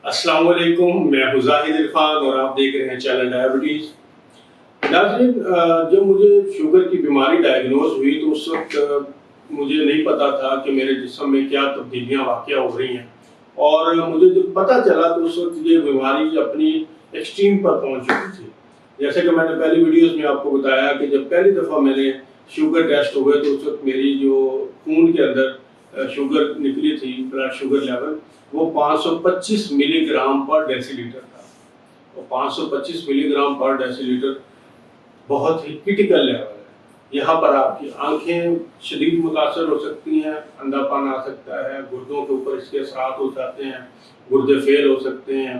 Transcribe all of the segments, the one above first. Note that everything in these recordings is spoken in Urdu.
السلام علیکم، میں ہوں زاہد عرفان اور آپ دیکھ رہے ہیں چینل ڈائبٹیز۔ ناظرین، جب مجھے شوگر کی بیماری ڈائگنوز ہوئی تو اس وقت مجھے نہیں پتا تھا کہ میرے جسم میں کیا تبدیلیاں واقع ہو رہی ہیں، اور مجھے جب پتا چلا تو اس وقت یہ بیماری اپنی ایکسٹریم پر پہنچ چکی تھی۔ جیسے کہ میں نے پہلی ویڈیوز میں آپ کو بتایا کہ جب پہلی دفعہ میں نے شوگر ٹیسٹ ہوئے تو اس وقت میری جو خون کے اندر شوگر نکلی تھی، بلڈ شوگر لیول، وہ 525 ملی گرام پر ڈیسی لیٹر تھا۔ اور 525 ملی گرام پر ڈیسی لیٹر بہت ہی کرٹیکل لیول ہے۔ یہاں پر آپ کی آنکھیں شدید متاثر ہو سکتی ہیں، اندھا پن آ سکتا ہے، گردوں کے اوپر اس کے اثرات ہو جاتے ہیں، گردے فیل ہو سکتے ہیں،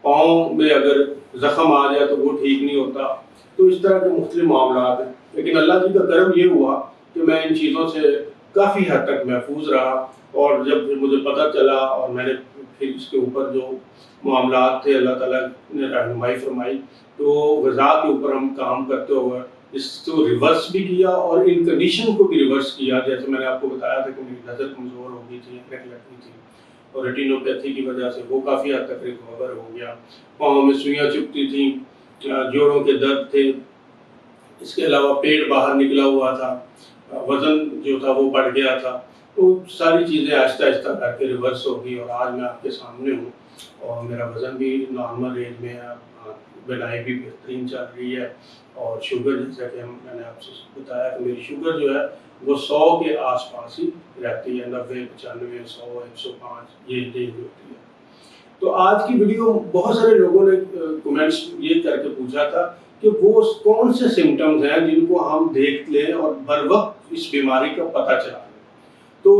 پاؤں میں اگر زخم آ جائے تو وہ ٹھیک نہیں ہوتا۔ تو اس طرح کے مختلف معاملات ہیں، لیکن اللہ جی کا کرم یہ ہوا کہ میں ان چیزوں سے کافی حد تک محفوظ رہا۔ اور جب مجھے پتہ چلا اور میں نے پھر اس کے اوپر جو معاملات تھے اللہ تعالیٰ نے رہنمائی فرمائی، تو غذا کے اوپر ہم کام کرتے ہوئے اس کو ریورس بھی کیا اور ان کنڈیشن کو بھی ریورس کیا۔ جیسے میں نے آپ کو بتایا تھا کہ میری نظر کمزور ہو گئی تھی، آنکھیں لگتی تھی، اور ریٹینوپیتھی کی وجہ سے وہ کافی حد تک ریکور ہو گیا۔ پاؤں میں سوئیاں چبھتی تھیں، جوڑوں کے درد تھے، اس کے علاوہ پیٹ باہر نکلا ہوا تھا، وزن جو تھا وہ بڑھ گیا تھا۔ تو ساری چیزیں آہستہ آہستہ کر کے ریورس ہو گئی، اور آج میں آپ کے سامنے ہوں اور میرا وزن بھی نارمل رینج میں ہے، بنائی بھی بہترین چل رہی ہے، اور شوگر جیسا کہ میں نے آپ سے بتایا کہ میری شوگر جو ہے وہ 100 کے آس پاس ہی رہتی ہے، 90 95 100 105 یہ رینج ہوتی ہے۔ تو آج کی ویڈیو بہت سارے لوگوں نے کمنٹس یہ کر کے پوچھا تھا کہ وہ کون سے سمٹمز ہیں جن کو ہم دیکھ لیں اور بر وقت اس بیماری کا پتہ چلا لیں۔ تو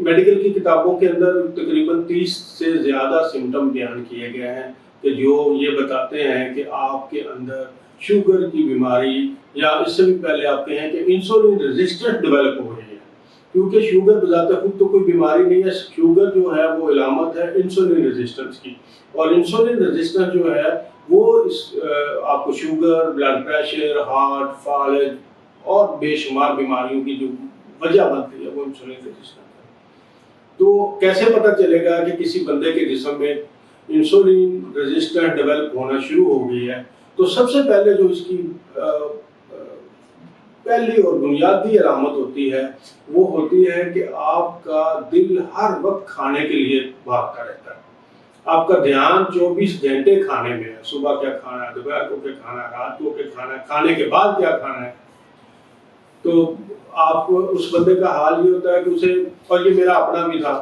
میڈیکل کی کتابوں کے اندر تقریباً 30 سے زیادہ سمٹم بیان کیے گئے ہیں کہ جو یہ بتاتے ہیں کہ آپ کے اندر شوگر کی بیماری، یا اس سے بھی پہلے آپ کہیں کہ انسولین ریزسٹنٹ ڈیولپ ہو رہی ہے، کیونکہ شوگر بذات خود تو کوئی بیماری نہیں ہے۔ شوگر جو ہے وہ علامت ہے انسولین ریزسٹنس کی، اور انسولین ریزسٹنس جو ہے وہ آپ کو شوگر، بلڈ پریشر، ہارٹ، فالج اور بے شمار بیماریوں کی جو وجہ بنتی ہے وہ انسولین ریزسٹنس ہے۔ تو کیسے پتہ چلے گا کہ کسی بندے کے جسم میں انسولین ریزسٹنس ڈیولپ ہونا شروع ہو گئی ہے؟ تو سب سے پہلے جو اس کی پہلی اور بنیادی علامت ہوتی ہے وہ ہوتی ہے کہ آپ کا دل ہر وقت کھانے کے لیے بھاگتا رہتا ہے۔ آپ کا دھیان 24 گھنٹے کھانے میں ہے، صبح کیا کھانا ہے، دوپہر کو کیا کھانا ہے، رات کو کیا کھانا ہے، کھانے کے بعد کیا کھانا ہے۔ تو آپ اس بندے کا حال یہ ہوتا ہے کہ اسے، اور یہ میرا اپنا بھی تھا،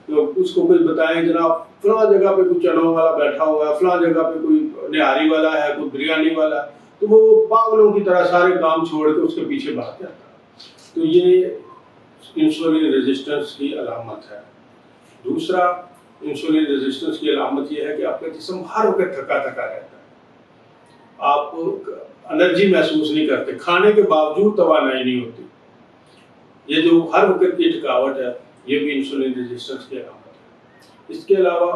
تو اس کو کوئی بتائیں جناب فلاں جگہ پہ کوئی چنوں والا بیٹھا ہوا ہے، فلاں جگہ پہ کوئی نہاری والا ہے، کوئی بریانی والا ہے، تو وہ پاگلوں کی طرح سارے کام چھوڑ کے اس کے پیچھے بھاگ جاتا ہے۔ تو یہ انسولین ریزسٹنس کی علامت ہے۔ دوسرا انسولین ریزسٹنس کی علامت یہ ہے کہ آپ کا جسم ہر وقت تھکا تھکا رہتا ہے، آپ انرجی محسوس نہیں کرتے، کھانے کے باوجود توانائی نہیں ہوتی۔ یہ جو ہر وقت کی تھکاوٹ ہے یہ بھی انسولین ریزسٹنس کی علامت ہے۔ اس کے علاوہ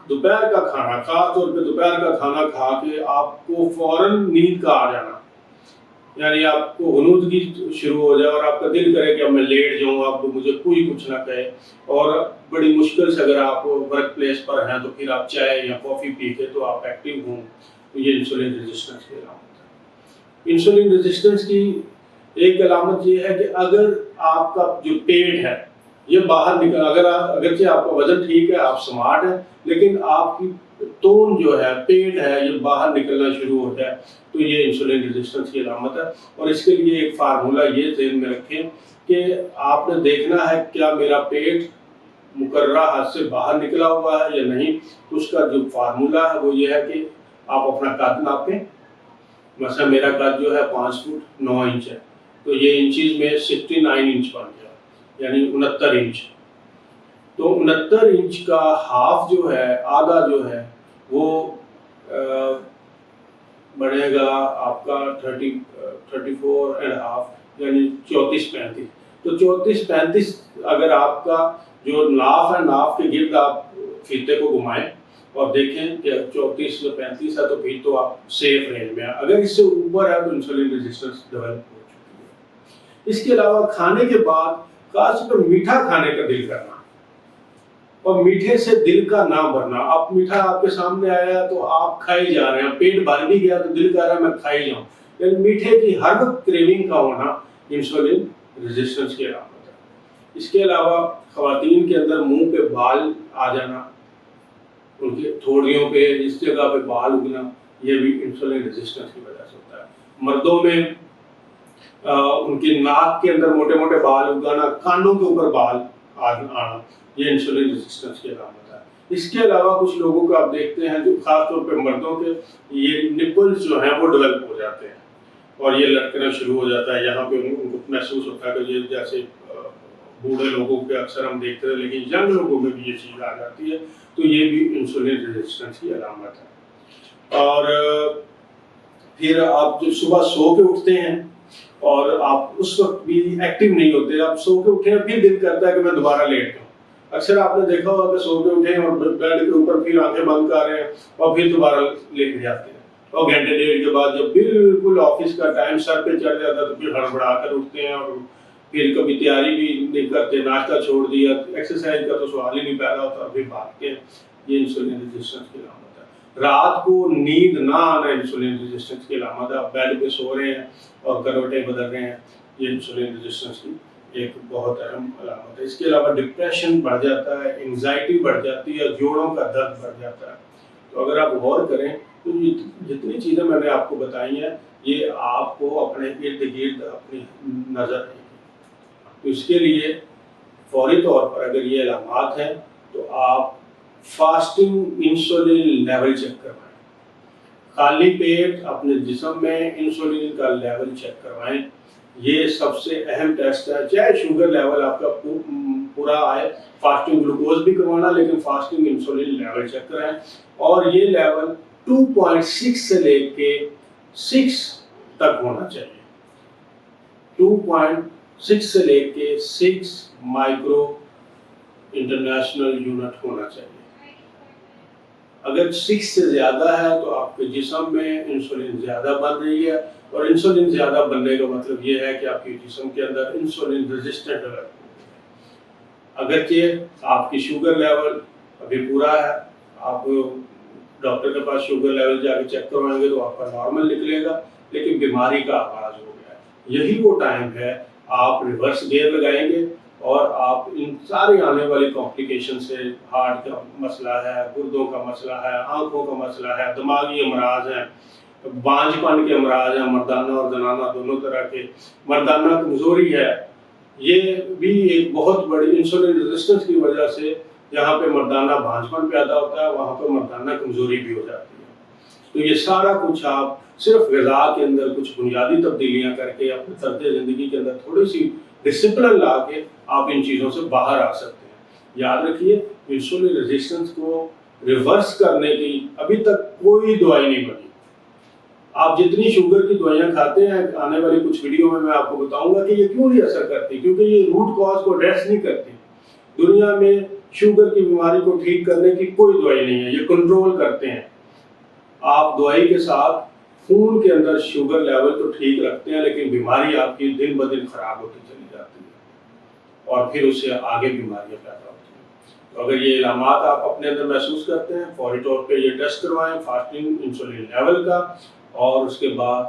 دوپہر کا کھانا، خاص طور پہ دوپہر کا کھانا کھا کے آپ کو فوراً نیند کا آ جانا، یعنی آپ کو غنودگی شروع ہو جائے اور آپ کا دل کرے کہ اب میں لیٹ جاؤں، اب مجھے کوئی کچھ نہ کہے، اور بڑی مشکل سے اگر آپ ورک پلیس پر ہیں تو پھر آپ چائے یا کافی پی کے تو آپ ایکٹیو ہوں، تو یہ انسولین ریزسٹنس کی علامت ہے۔ انسولین ریزسٹنس کی ایک علامت یہ ہے کہ اگر آپ کا جو پیٹ ہے یہ باہر نکل، اگرچہ آپ کا وزن ٹھیک ہے، آپ سمارٹ ہیں، لیکن آپ کی تون جو ہے، پیٹ ہے، یہ باہر نکلنا شروع ہو جائے تو یہ انسولین ریزسٹنس کی علامت ہے۔ اور اس کے لیے ایک فارمولہ یہ ذہن میں رکھیں کہ آپ نے دیکھنا ہے کیا میرا پیٹ مقررہ حد سے باہر نکلا ہوا ہے یا نہیں۔ تو اس کا جو فارمولہ ہے وہ یہ ہے کہ آپ اپنا قد ناپیں۔ مثلا میرا قد جو ہے 5 فٹ 9 انچ ہے، تو یہ انچیز میں 69 انچ بن گیا، یعنی 69 انچ۔ تو 69 انچ کا ہاف جو ہے، آدھا جو ہے وہ بڑھے گا آپ کا 34 اینڈ ہاف، یعنی 34-35۔ تو 34-35 اگر آپ کا جو ناف ہے، ناف کے گرد آپ فیتے کو گھمائیں اور دیکھیں کہ 34 سے 35 ہے تو پھر تو آپ سیف رینج میں ہیں۔ اگر اس سے اوپر ہے تو انسولین ریزسٹنس ڈیولپ ہو چکی ہے۔ اس کے علاوہ کھانے کے بعد خاص طور پر میٹھا کھانے کا دل کرنا، اور میٹھے سے دل کا نہ بھرنا. آپ میٹھا آپ کے سامنے آیا تو آپ کھائی جا رہے ہیں, پیٹ بھر بھی گیا تو دل کہہ رہا ہے میں کھائی جاؤں. لیکن میٹھے کی ہر وقت کریونگ کا ہونا انسولین ریزسٹنس کی علامت ہے. اس کے علاوہ خواتین کے اندر منہ پہ بال آ جانا, ان کی تھوڑیوں پہ اس جگہ پہ بال اگنا, یہ بھی انسولین ریزسٹنس کی وجہ سے ہوتا ہے. مردوں میں ان کی ناک کے اندر موٹے موٹے بال اگانا, کانوں کے اوپر بال آنا, یہ انسولین ریزسٹنس کی علامت ہے. اس کے علاوہ کچھ لوگوں کو آپ دیکھتے ہیں جو خاص طور پہ مردوں کے یہ نپلز جو ہیں وہ ڈیولپ ہو جاتے ہیں اور یہ لٹکنا شروع ہو جاتا ہے. یہاں پہ ان کو محسوس ہوتا ہے کہ یہ جیسے بوڑھے لوگوں کے اکثر ہم دیکھتے ہیں, لیکن ینگ لوگوں میں بھی یہ چیز آ جاتی ہے, تو یہ بھی انسولین ریزسٹنس کی علامت ہے. اور پھر آپ جو صبح سو کے اٹھتے ہیں اور آپ اس وقت بھی ایکٹیو نہیں ہوتے, آپ سو کے اٹھے پھر دل کرتا ہے کہ میں دوبارہ لیٹ جاؤں. اکثر آپ نے دیکھا ہوگا کہ سو کے اٹھے اور بیڈ کے اوپر پھر آنکھیں بند کر رہے ہیں اور پھر دوبارہ لیٹ جاتے ہیں, اور گھنٹے ڈیڑھ کے بعد جب بالکل آفس کا ٹائم سر پہ چڑھ جاتا ہے تو پھر ہڑبڑا کر اٹھتے ہیں اور پھر کبھی تیاری بھی نہیں کرتے, ناشتہ چھوڑ دیا, ایکسرسائز کا تو سوال ہی نہیں پیدا ہوتا, پھر بھاگتے ہیں. یہ انسولین ریزسٹنس کی علامت ہے. رات کو نیند نہ آنا انسولین ریزسٹنس کی علامت ہے. آپ بیڈ پہ سو رہے ہیں اور کروٹیں بدل رہے ہیں, یہ انسولین ریزسٹنس کی ایک بہت اہم علامت ہے. اس کے علاوہ ڈپریشن بڑھ جاتا ہے, انگزائٹی بڑھ جاتی ہے, جوڑوں کا درد بڑھ جاتا ہے. تو اگر آپ غور کریں تو جتنی چیزیں میں نے آپ کو بتائی ہیں یہ آپ کو اپنے ارد گرد اپنی نظر رہے گی. تو اس کے لیے فوری طور پر اگر یہ علامات ہیں تو آپ فاسٹنگ انسولین لیول چیک کروائیں. خالی پیٹ اپنے جسم میں انسولین کا لیول چیک کروائیں. یہ سب سے اہم ٹیسٹ ہے. چاہے شوگر لیول آپ کا پورا آئے, فاسٹنگ گلوکوز بھی کروانا, لیکن فاسٹنگ انسولین لیول چیک کرائیں. اور یہ لیول 2.6 سے لے کے 6 تک ہونا چاہیے. 2.6 سے لے کے 6 مائکرو انٹرنیشنل یونٹ ہونا چاہیے. اگر 6 سے زیادہ ہے تو آپ کے جسم میں انسولین زیادہ بن رہی ہے, اور انسولین زیادہ بننے کا مطلب یہ ہے کہ آپ کے جسم کے اندر انسولین ریزسٹنٹ ہے. اگرچہ آپ کی شوگر لیول ابھی پورا ہے, آپ ڈاکٹر کے پاس شوگر لیول جا کے چیک کروائیں گے تو آپ کا نارمل نکلے گا, لیکن بیماری کا آغاز ہو گیا ہے. یہی وہ ٹائم ہے آپ ریورس گیئر لگائیں گے اور آپ ان ساری آنے والی کمپلیکیشن سے, ہارٹ کا مسئلہ ہے, گردوں کا مسئلہ ہے, آنکھوں کا مسئلہ ہے, دماغی امراض ہیں, بانجھ پن کے امراض ہیں, مردانہ اور زنانہ دونوں طرح کے, مردانہ کمزوری ہے, یہ بھی ایک بہت بڑی انسولین ریزسٹنس کی وجہ سے جہاں پہ مردانہ بانجھ پن پیدا ہوتا ہے وہاں پہ مردانہ کمزوری بھی ہو جاتی ہے. تو یہ سارا کچھ آپ صرف غذا کے اندر کچھ بنیادی تبدیلیاں کر کے اپنے طرز زندگی کے اندر تھوڑی سی ڈسپلن لا کے آپ ان چیزوں سے باہر آ سکتے ہیں. یاد رکھیے انسولین ریزسٹنس کو ریورس کرنے کی ابھی تک کوئی دوائی نہیں بنی. آپ جتنی شوگر کی دوائیاں کھاتے ہیں, آنے والی کچھ ویڈیو میں آپ کو بتاؤں گا کہ یہ کیوں نہیں اثر کرتی, کیونکہ یہ روٹ کاز کو ایڈریس نہیں کرتی. دنیا میں شوگر کی بیماری کو ٹھیک کرنے کی کوئی دوائی نہیں ہے, یہ کنٹرول کرتے ہیں. آپ دوائی کے ساتھ خون کے اندر شوگر لیول تو ٹھیک رکھتے ہیں, لیکن بیماری آپ کی دن بدن خراب ہوتی چلی جاتی ہے اور پھر اس سے آگے بیماریاں پیدا ہوتی ہیں. تو اگر یہ علامات آپ اپنے اندر محسوس کرتے ہیں, فوری طور پہ یہ ٹیسٹ کروائیں فاسٹنگ انسولین لیول کا, اور اس کے بعد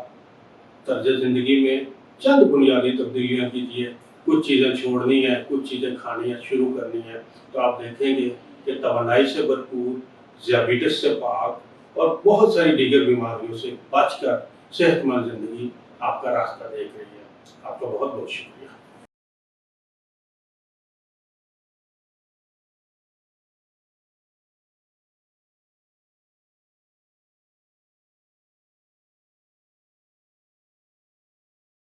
طرز زندگی میں چند بنیادی تبدیلیاں کیجیے. کچھ چیزیں چھوڑنی ہیں, کچھ چیزیں کھانی ہیں, شروع کرنی ہیں, تو آپ دیکھیں گے کہ توانائی سے بھرپور, ذیابیطس سے پاک اور بہت ساری دیگر بیماریوں سے بچ کر صحت مند زندگی آپ کا راستہ دیکھ رہی ہے. آپ کا بہت بہت شکریہ.